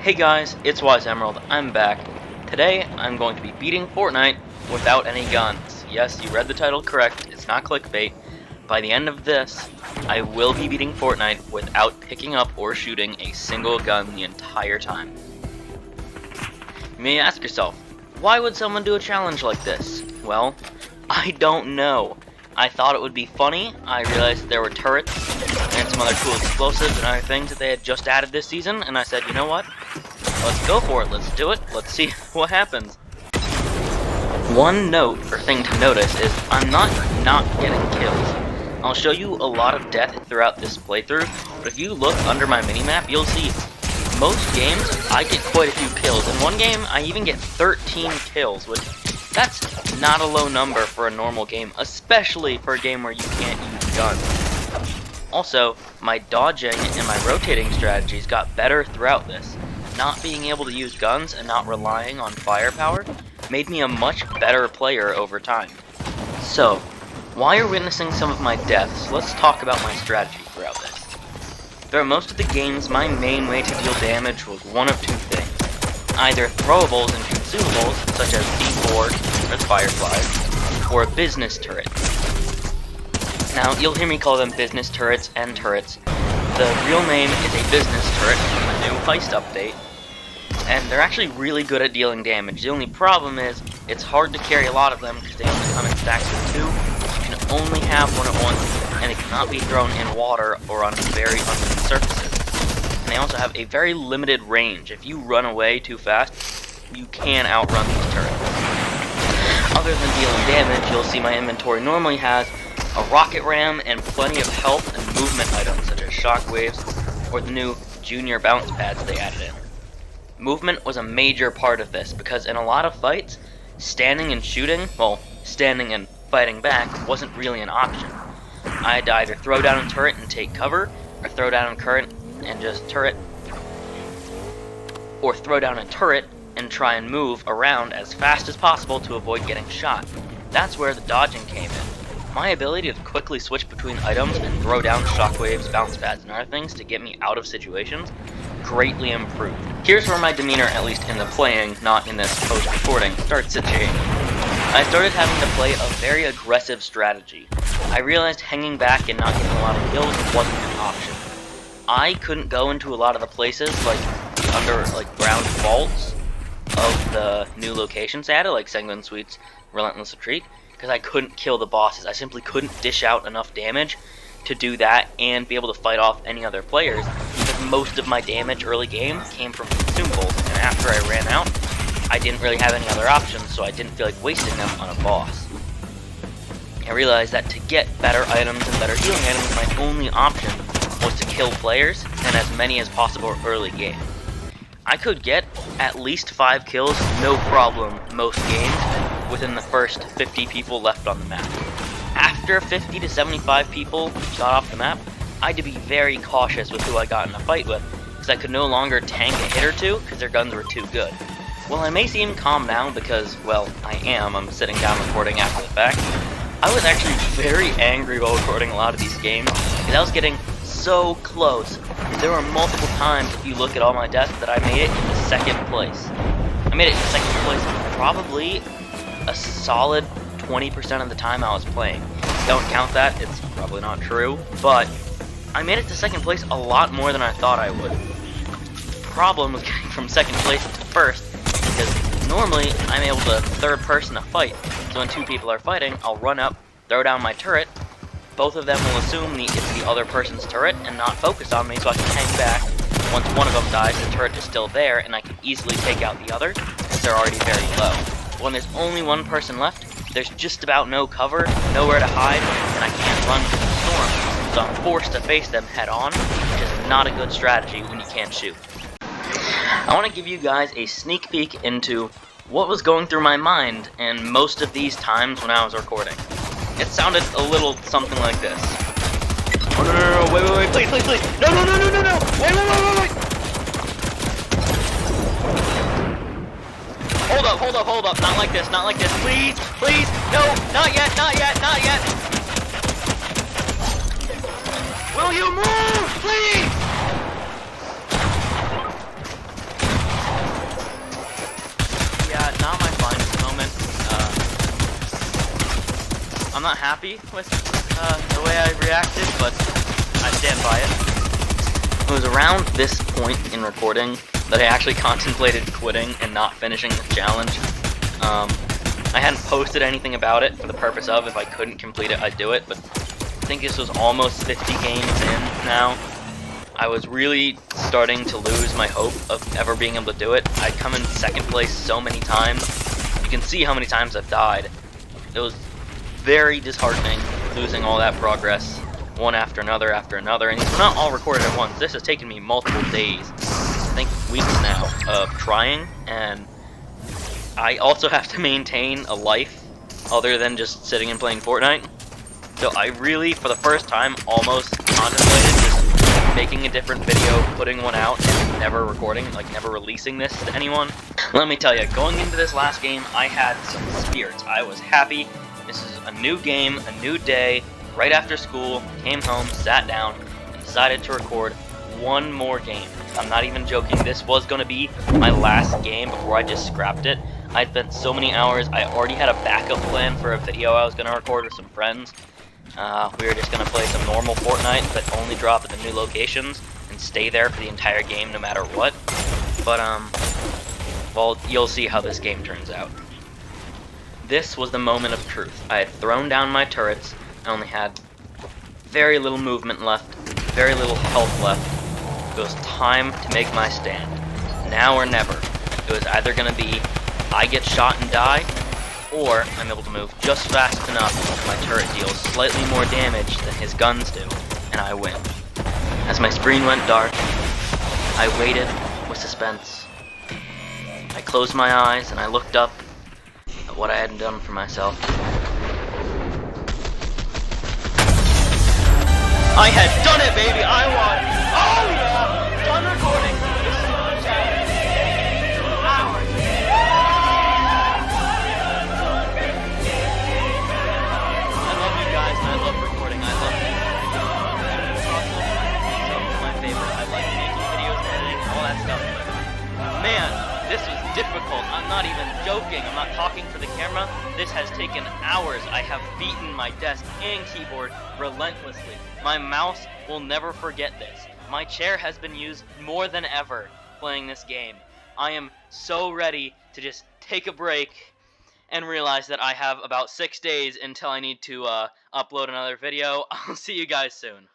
Hey guys, it's Wise Emerald. I'm back. Today, I'm going to be beating Fortnite without any guns. Yes, you read the title correct. It's not clickbait. By the end of this, I will be beating Fortnite without picking up or shooting a single gun the entire time. You may ask yourself, why would someone do a challenge like this? Well, I don't know. I thought it would be funny. I realized there were turrets and some other cool explosives and other things that they had just added this season, and I said, you know what? Let's go for it. Let's do it. Let's see what happens. One note or thing to notice is I'm not getting kills. I'll show you a lot of death throughout this playthrough, but if you look under my minimap, you'll see most games I get quite a few kills. In one game, I even get 13 kills, which that's not a low number for a normal game, especially for a game where you can't use guns. Also, my dodging and my rotating strategies got better throughout this. Not being able to use guns and not relying on firepower made me a much better player over time. So, while you're witnessing some of my deaths, let's talk about my strategy throughout this. Throughout most of the games, my main way to deal damage was one of two things. Either throwables and consumables, such as D4 or the Fireflies, or a business turret. Now, you'll hear me call them business turrets and turrets. The real name is a business turret from the new Heist update, and they're actually really good at dealing damage. The only problem is, it's hard to carry a lot of them because they only come in stacks of 2. You can only have one at once, and they cannot be thrown in water or on very uneven surfaces. And they also have a very limited range. If you run away too fast, you can outrun these turrets. Other than dealing damage, you'll see my inventory normally has a rocket ram and plenty of health and movement items such as shockwaves or the new junior bounce pads they added in. Movement was a major part of this because in a lot of fights, standing and shooting, well, standing and fighting back wasn't really an option. I had to either throw down a turret and take cover, or throw down a current and just turret, or throw down a turret and try and move around as fast as possible to avoid getting shot. That's where the dodging came in. My ability to quickly switch between items and throw down shockwaves, bounce pads, and other things to get me out of situations greatly improved. Here's where my demeanor, at least in the playing, not in this post-recording, starts to change. I started having to play a very aggressive strategy. I realized hanging back and not getting a lot of kills wasn't an option. I couldn't go into a lot of the places, like the ground vaults of the new locations they added, like Sanguine Suites, Relentless Retreat, because I couldn't kill the bosses. I simply couldn't dish out enough damage to do that and be able to fight off any other players, because most of my damage early game came from consumables, and after I ran out, I didn't really have any other options, so I didn't feel like wasting them on a boss. I realized that to get better items and better healing items, my only option was to kill players, and as many as possible early game. I could get at least 5 kills, no problem, most games, within the first 50 people left on the map. After 50 to 75 people got off the map, I had to be very cautious with who I got in a fight with, because I could no longer tank a hit or two, because their guns were too good. Well, I may seem calm now because, well, I'm sitting down recording after the fact. I was actually very angry while recording a lot of these games, because I was getting so close. There were multiple times, if you look at all my deaths, that I made it in second place. I made it in second place probably a solid 20% of the time I was playing. Don't count that, it's probably not true, but I made it to second place a lot more than I thought I would. The problem was getting from second place to first, because normally I'm able to third person a fight. So when 2 people are fighting, I'll run up, throw down my turret, both of them will assume it's the other person's turret and not focus on me, so I can hang back. Once one of them dies, the turret is still there, and I can easily take out the other, because they're already very low. When there's only one person left, there's just about no cover, nowhere to hide, and I can't run from the storm, so I'm forced to face them head on, which is not a good strategy when you can't shoot. I want to give you guys a sneak peek into what was going through my mind in most of these times when I was recording. It sounded a little something like this. Oh, no, wait, please, no, wait. Hold up, not like this, please, no, not yet. Will you move, please? not happy with the way I reacted, but I stand by it. It was around this point in recording that I actually contemplated quitting and not finishing the challenge. I hadn't posted anything about it for the purpose of, if I couldn't complete it, I'd do it, but I think this was almost 50 games in now. I was really starting to lose my hope of ever being able to do it. I'd come in second place so many times. You can see how many times I've died. It was very disheartening losing all that progress, one after another, and these were not all recorded at once. This has taken me multiple days, I think weeks now, of trying, and I also have to maintain a life other than just sitting and playing Fortnite. So I really, for the first time, almost contemplated just making a different video, putting one out, and never recording, like never releasing this to anyone. Let me tell you, going into this last game, I had some spirits. I was happy. This is a new game, a new day. Right after school, came home, sat down, and decided to record one more game. I'm not even joking. This was going to be my last game before I just scrapped it. I spent so many hours. I already had a backup plan for a video I was going to record with some friends. We were just going to play some normal Fortnite, but only drop at the new locations and stay there for the entire game no matter what. But, well, you'll see how this game turns out. This was the moment of truth. I had thrown down my turrets. I only had very little movement left, very little health left. It was time to make my stand. Now or never. It was either going to be I get shot and die, or I'm able to move just fast enough that my turret deals slightly more damage than his guns do, and I win. As my screen went dark, I waited with suspense. I closed my eyes and I looked up at what I had done for myself. I had done it, baby! I won! Oh yeah! Done recording! This is the challenge. 2 hours! I love you guys, and I love recording. I love making videos. Some of my favorite. I like making videos, editing, all that stuff. But man, this was difficult. I'm not even joking. I'm not talking to the camera. This has taken hours. I have beaten my desk and keyboard relentlessly. My mouse will never forget this. My chair has been used more than ever playing this game. I am so ready to just take a break and realize that I have about 6 days until I need to upload another video. I'll see you guys soon.